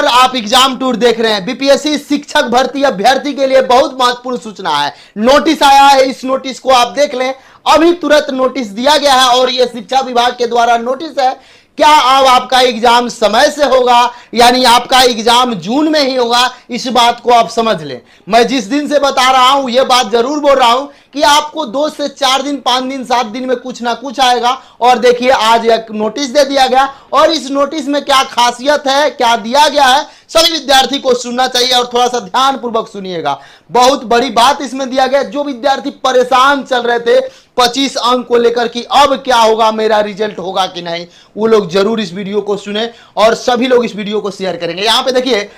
नमस्कार, आप exam tour देख रहे हैं। बीपीएससी शिक्षक भर्ती अभ्यर्थी के लिए बहुत महत्वपूर्ण सूचना है। नोटिस आया है, इस नोटिस को आप देख लें। अभी तुरंत नोटिस दिया गया है और यह शिक्षा विभाग के द्वारा नोटिस है। क्या अब आपका एग्जाम समय से होगा, यानी आपका एग्जाम जून में ही होगा, इस बात को आप समझ लें। मैं जिस दिन से बता रहा हूं यह बात जरूर बोल रहा हूं कि आपको 2 से 4 दिन, 5 दिन, 7 दिन में कुछ ना कुछ आएगा। और देखिए आज एक नोटिस दे दिया गया और इस नोटिस में क्या खासियत है, क्या दिया गया है, सभी विद्यार्थी को सुनना चाहिए और थोड़ा सा ध्यान पूर्वक सुनिएगा। बहुत बड़ी बात इसमें दिया गया। जो विद्यार्थी परेशान चल रहे थे 25 अंक को लेकर कि अब क्या होगा, मेरा रिजल्ट होगा कि नहीं, वो लोग जरूर इस वीडियो को सुने और सभी लोग इस वीडियो को शेयर करेंगे। यहां पे देखिए,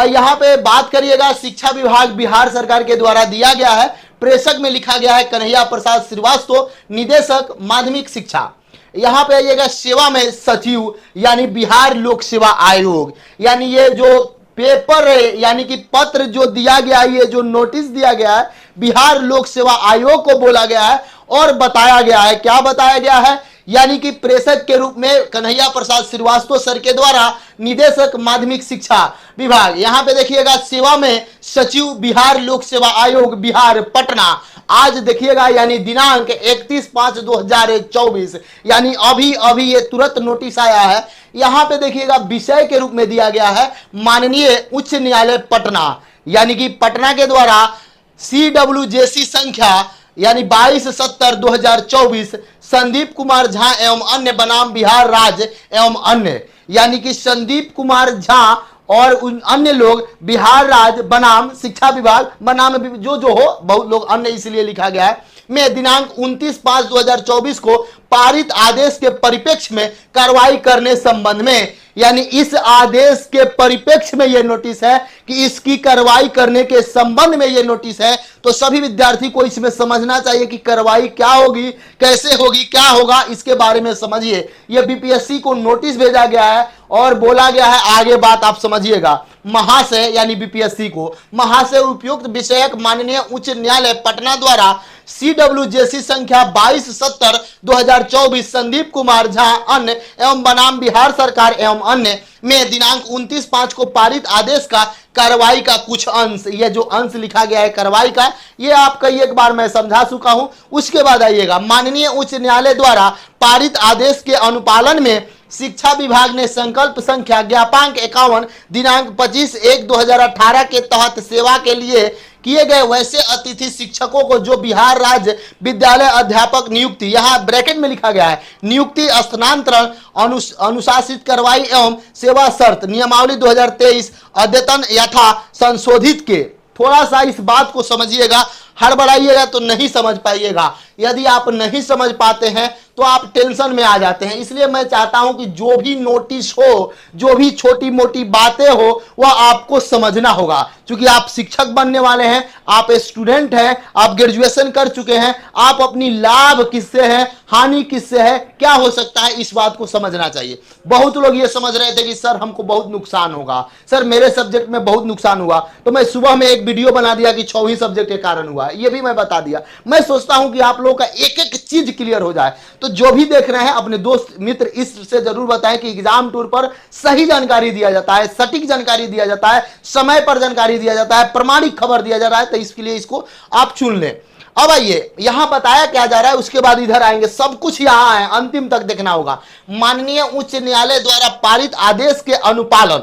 यहां पे बात करिएगा, शिक्षा विभाग बिहार सरकार के द्वारा दिया गया है। प्रेषक में लिखा गया है कन्हैया प्रसाद श्रीवास्तव, निदेशक माध्यमिक शिक्षा। यहां पे आइएगा, सेवा में सचिव यानी बिहार लोक सेवा आयोग। यानी ये जो पेपर है, यानी कि पत्र जो दिया गया है, ये जो नोटिस दिया गया है, बिहार लोक सेवा आयोग को बोला गया है और बताया गया है। क्या बताया गया है, यानी कि प्रेषक के रूप में कन्हैया प्रसाद श्रीवास्तव सर के द्वारा निदेशक माध्यमिक शिक्षा विभाग। यहां पे देखिएगा, सेवा में सचिव बिहार लोक सेवा आयोग बिहार पटना। आज देखिएगा, यानी दिनांक 31/5/2024, यानी अभी ये तुरंत नोटिस आया है। यहां पे देखिएगा, विषय के रूप में दिया गया है माननीय उच्च न्यायालय पटना, यानी कि पटना के द्वारा CWJC संख्या यानी 22/70/2024 संदीप कुमार झा एवं अन्य बनाम बिहार राज्य एवं अन्य, यानी कि संदीप कुमार झा और उन अन्य लोग बिहार राज्य बनाम शिक्षा विभाग, बनाम जो हो, बहुत लोग अन्य इसलिए लिखा गया है, में दिनांक 29/5/2024 को पारित आदेश के परिप्रेक्ष्य में कार्रवाई करने संबंध में। यानी इस आदेश के परिप्रेक्ष्य में यह नोटिस है कि इसकी कार्रवाई करने के संबंध में यह नोटिस है। तो सभी विद्यार्थी को इसमें समझना चाहिए कि कार्रवाई क्या होगी, कैसे होगी, क्या होगा, इसके बारे में समझिए। यह बीपीएससी को नोटिस भेजा गया है और बोला गया है, आगे बात आप समझिएगा। महाशय यानी बीपीएससी को, महाशय उपयुक्त विषयक माननीय उच्च न्यायालय पटना द्वारा CWJC संख्या 22/70/2024 संदीप कुमार झा अन्य एवं बनाम बिहार सरकार एवं अन्य में दिनांक 29/5 को पारित आदेश का कार्रवाई का कुछ अंश, ये जो अंश लिखा गया है कार्रवाई का, ये आपका एक बार मैं समझा चुका हूं। उसके बाद आइएगा, माननीय उच्च न्यायालय द्वारा पारित आदेश के अनुपालन में शिक्षा विभाग ने संकल्प संख्या ज्ञापांक 51 दिनांक 25/1/2018 के तहत सेवा के लिए किए गए वैसे अतिथि शिक्षकों को जो बिहार राज्य विद्यालय अध्यापक नियुक्ति, यहां ब्रैकेट में लिखा गया है, नियुक्ति, स्थानांतरण, अनुशासित कार्रवाई एवं सेवा शर्त नियमावली 2023 अद्यतन यथा संशोधित के। थोड़ा सा इस बात को समझिएगा, हड़बड़ाइएगा तो नहीं समझ पाइएगा। यदि आप नहीं समझ पाते हैं तो आप टेंशन में आ जाते हैं। इसलिए मैं चाहता हूं कि जो भी नोटिस हो, जो भी छोटी मोटी बातें हो, वह आपको समझना होगा। क्योंकि आप शिक्षक बनने वाले हैं, आप स्टूडेंट हैं, आप ग्रेजुएशन कर चुके हैं, आप अपनी लाभ किससे है, हानि किससे है, क्या हो सकता है, इस बात को समझना चाहिए। बहुत लोग ये समझ रहे थे कि सर हमको बहुत नुकसान होगा, सर मेरे सब्जेक्ट में बहुत नुकसान हुआ, तो मैं सुबह में एक वीडियो बना दिया कि 6वीं सब्जेक्ट के कारण हुआ, ये भी मैं बता दिया। मैं सोचता हूं कि आप लोगों का एक एक चीज क्लियर हो जाए। तो जो भी देख रहे हैं अपने दोस्त मित्र इससे जरूर बताएं कि एग्जाम टूर पर सही जानकारी दिया जाता है, सटीक जानकारी दिया जाता है, समय पर जानकारी दिया जाता है, प्रमाणिक खबर दिया जा रहा है। तो इसके लिए इसको आप चुन लें। अब आइए, यहां बताया क्या जा रहा है, उसके बाद इधर आएंगे, सब कुछ यहां है, अंतिम तक देखना होगा। माननीय उच्च न्यायालय द्वारा पारित आदेश के अनुपालन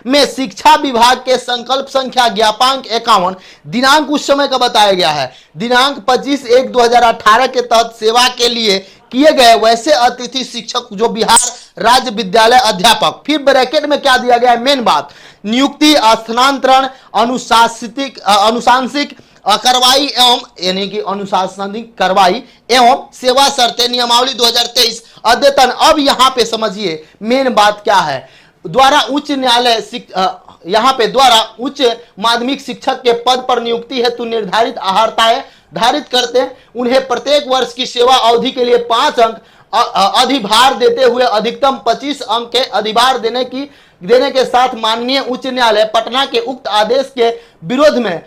में शिक्षा विभाग के संकल्प संख्या ज्ञापांक 51 दिनांक उस समय का बताया गया है, दिनांक 25/1/2018 के तहत सेवा के लिए किए गए वैसे अतिथि शिक्षक जो बिहार राज्य विद्यालय अध्यापक, फिर ब्रैकेट में क्या दिया गया है, मेन बात, नियुक्ति, स्थानांतरण, अनुशांसिक कार्रवाई एवं, यानी कि अनुशासनिक कार्रवाई एवं सेवा शर्तें नियमावली 2023 अद्यतन। अब यहां पे समझिए मेन बात क्या है, द्वारा उच्च न्यायालय यहां पे द्वारा उच्च माध्यमिक शिक्षक के पद पर नियुक्ति हेतु निर्धारित आहारताएं धारित करते हैं। उन्हें प्रत्येक वर्ष की सेवा अवधि के लिए 5 अंक अधिभार देते हुए अधिकतम 25 अंक के अधिभार देने के साथ माननीय उच्च न्यायालय पटना के उक्त आदेश के विरोध में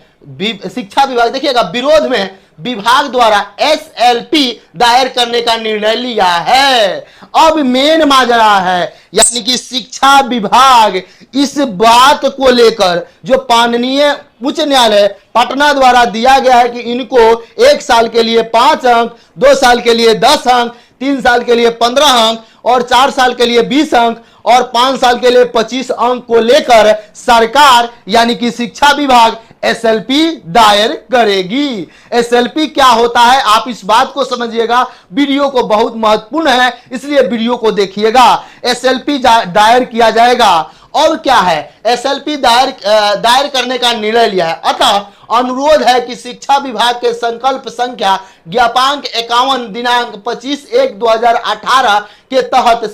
शिक्षा विभाग, देखिएगा, विरोध में विभाग द्वारा एसएलपी दायर करने का निर्णय लिया है। अब मेन माजरा है, यानी कि शिक्षा विभाग इस बात को लेकर जो माननीय उच्च न्यायालय पटना द्वारा दिया गया है कि इनको 1 साल के लिए 5 अंक, 2 साल के लिए 10 अंक, 3 साल के लिए 15 अंक और 4 साल के लिए 20 अंक और 5 साल के लिए 25 अंक को लेकर सरकार यानी कि शिक्षा विभाग एसएलपी दायर करेगी। एसएलपी क्या होता है आप इस बात को समझिएगा, वीडियो को बहुत महत्वपूर्ण है इसलिए वीडियो को देखिएगा। एसएलपी दायर किया जाएगा और क्या है, एसएलपी दायर करने का निर्णय लिया है। अतः अनुरोध है कि शिक्षा विभाग के संकल्प संख्या ज्ञापांक 51 दिनांक 25/1/2018 के तहत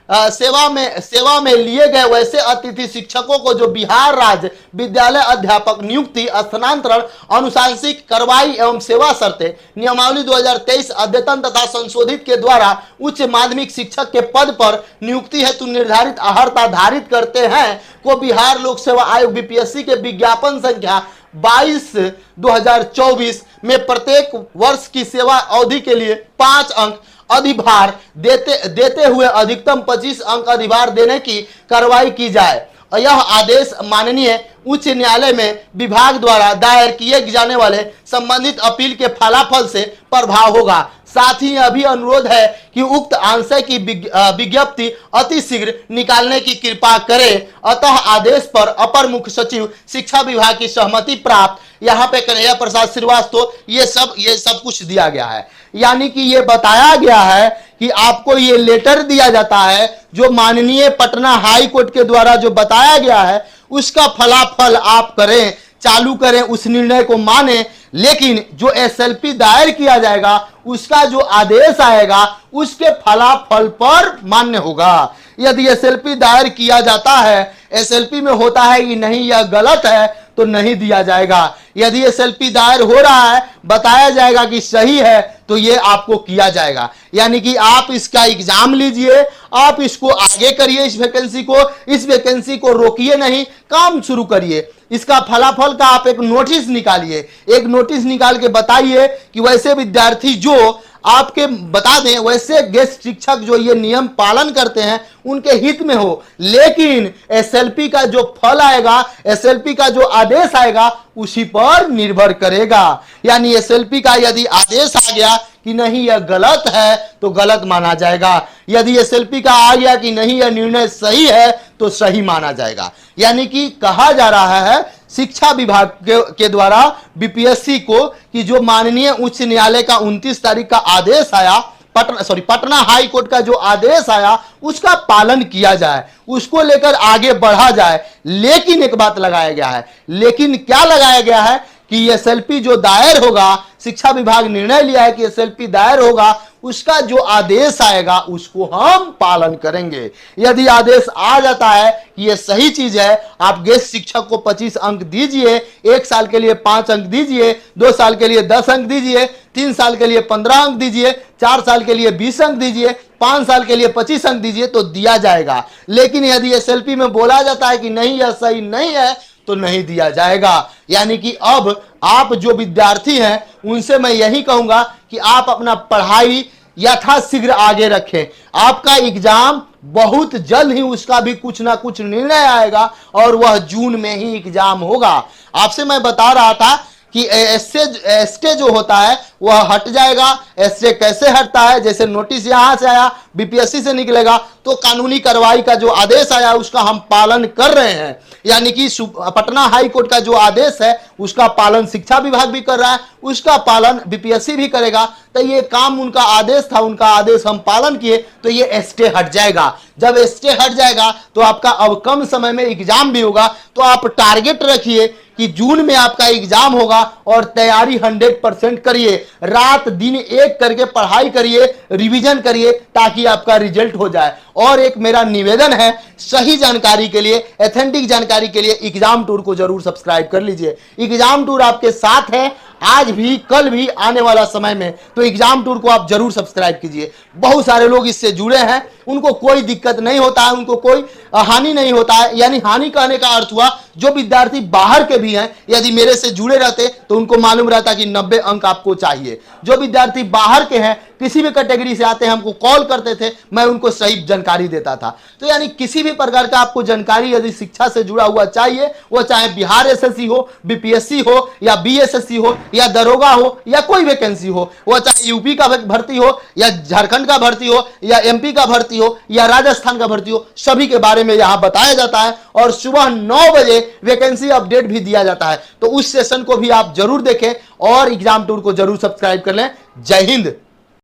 सेवा में लिए गए वैसे अतिथि शिक्षकों को जो बिहार राज्य विद्यालय अध्यापक नियुक्ति स्थानांतरण अनुशासनिक कार्रवाई एवं सेवा शर्तें नियमावली 2023 अद्यतन तथा संशोधित के द्वारा उच्च माध्यमिक शिक्षक के पद पर नियुक्ति हेतु निर्धारित अर्हता धारित करते हैं को बिहार लोक सेवा आयोग बीपीएससी के विज्ञापन संख्या 22/2024 में प्रत्येक वर्ष की सेवा अवधि के लिए 5 अंक अधिभार देते हुए अधिकतम 25 अंक अधिभार देने की कार्रवाई की जाए। यह आदेश माननीय उच्च न्यायालय में विभाग द्वारा दायर किए जाने वाले संबंधित अपील के फलाफल से प्रभाव होगा। साथ ही यह भी अनुरोध है कि उक्त आशय की विज्ञप्ति अति शीघ्र निकालने की कृपा करें। अतः आदेश पर अपर मुख्य सचिव शिक्षा विभाग की सहमति प्राप्त। यहाँ पे कन्हैया प्रसाद श्रीवास्तव ये सब कुछ दिया गया है, यानी कि ये बताया गया है कि आपको ये लेटर दिया जाता है जो माननीय पटना हाई कोर्ट के द्वारा जो बताया गया है उसका फलाफल आप करें, चालू करें, उस निर्णय को माने। लेकिन जो एसएलपी दायर किया जाएगा उसका जो आदेश आएगा उसके फलाफल पर मान्य होगा। यदि एसएलपी दायर किया जाता है, एसएलपी में होता है कि नहीं यह गलत है तो नहीं दिया जाएगा। यदि एसएलपी दायर हो रहा है, बताया जाएगा कि सही है तो ये आपको किया जाएगा। यानी कि आप इसका एग्जाम लीजिए, आप इसको आगे करिए, इस वैकेंसी को रोकिए नहीं, काम शुरू करिए। इसका फलाफल का आप एक नोटिस निकालिए, एक नोटिस निकाल के बताइए कि वैसे विद्यार्थी जो आपके बता दें वैसे गेस्ट शिक्षक जो ये नियम पालन करते हैं उनके हित में हो। लेकिन एसएलपी का जो फल आएगा, एसएलपी का जो आदेश आएगा उसी पर निर्भर करेगा। यानी एसएलपी का यदि आदेश आ गया कि नहीं यह गलत है तो गलत माना जाएगा, यदि एसएलपी का आ गया कि नहीं यह निर्णय सही है तो सही माना जाएगा। यानी कि कहा जा रहा है शिक्षा विभाग के द्वारा बीपीएससी को कि जो माननीय उच्च न्यायालय का 29 तारीख का आदेश आया, पटना हाई कोर्ट का जो आदेश आया उसका पालन किया जाए, उसको लेकर आगे बढ़ा जाए। लेकिन एक बात लगाया गया है, लेकिन क्या लगाया गया है कि एसएलपी जो दायर होगा, शिक्षा विभाग निर्णय लिया है कि एसएलपी दायर होगा, उसका जो आदेश आएगा उसको हम पालन करेंगे। यदि आदेश आ जाता है कि ये सही चीज है, आप गेस्ट शिक्षक को 25 अंक दीजिए, 1 साल के लिए 5 अंक दीजिए, 2 साल के लिए 10 अंक दीजिए, 3 साल के लिए 15 अंक दीजिए, 4 साल के लिए 20 अंक दीजिए, 5 साल के लिए 25 अंक दीजिए तो दिया जाएगा। लेकिन यदि एसएलपी में बोला जाता है कि नहीं यह सही नहीं है तो नहीं दिया जाएगा। यानी कि अब आप जो विद्यार्थी हैं उनसे मैं यही कहूंगा कि आप अपना पढ़ाई यथाशीघ्र आगे रखें। आपका एग्जाम बहुत जल्द ही उसका भी कुछ ना कुछ निर्णय आएगा और वह जून में ही एग्जाम होगा। आपसे मैं बता रहा था कि एस्टे जो होता है वह हट जाएगा। एस्टे कैसे हटता है, जैसे नोटिस यहां से आया बीपीएससी से निकलेगा तो कानूनी कार्रवाई का जो आदेश आया उसका हम पालन कर रहे हैं। यानी कि पटना हाई कोर्ट का जो आदेश है उसका पालन शिक्षा विभाग भी कर रहा है, उसका पालन बीपीएससी भी करेगा। तो ये काम उनका आदेश था, उनका आदेश हम पालन किए तो ये एस्टे हट जाएगा। जब एस्टे हट जाएगा तो आपका अब कम समय में एग्जाम भी होगा। तो आप टारगेट रखिए कि जून में आपका एग्जाम होगा और तैयारी 100% करिए, रात दिन एक करके पढ़ाई करिए, रिवीजन करिए ताकि आपका रिजल्ट हो जाए। और एक मेरा निवेदन है, सही जानकारी के लिए, एथेंटिक जानकारी के लिए एग्जाम टूर को जरूर सब्सक्राइब कर लीजिए। एग्जाम टूर आपके साथ है आज भी, कल भी, आने वाला समय में, तो एग्जाम टूर को आप जरूर सब्सक्राइब कीजिए। बहुत सारे लोग इससे जुड़े हैं, उनको कोई दिक्कत नहीं होता है, उनको कोई हानि नहीं होता है। यानी हानि कहने का अर्थ हुआ जो विद्यार्थी बाहर के भी हैं, यदि मेरे से जुड़े रहते तो उनको मालूम रहता कि 90 अंक आपको चाहिए। जो विद्यार्थी बाहर के हैं, किसी भी कैटेगरी से आते हैं, हमको कॉल करते थे, मैं उनको सही जानकारी देता था। तो यानी किसी भी प्रकार का आपको जानकारी यदि शिक्षा से जुड़ा हुआ चाहिए, वो चाहे बिहार एसएससी हो, बीपीएससी हो, या बीएसएससी हो, या दरोगा हो, या कोई वैकेंसी हो, वो चाहे यूपी का भर्ती हो, या झारखंड का भर्ती हो, या एमपी का भर्ती हो, या राजस्थान का भर्ती हो, सभी के बारे में यहां बताया जाता है। और सुबह 9 बजे वैकेंसी अपडेट भी दिया जाता है। तो उस सेशन को भी आप जरूर देखें और एग्जाम टूर को जरूर सब्सक्राइब कर लें। जय हिंद।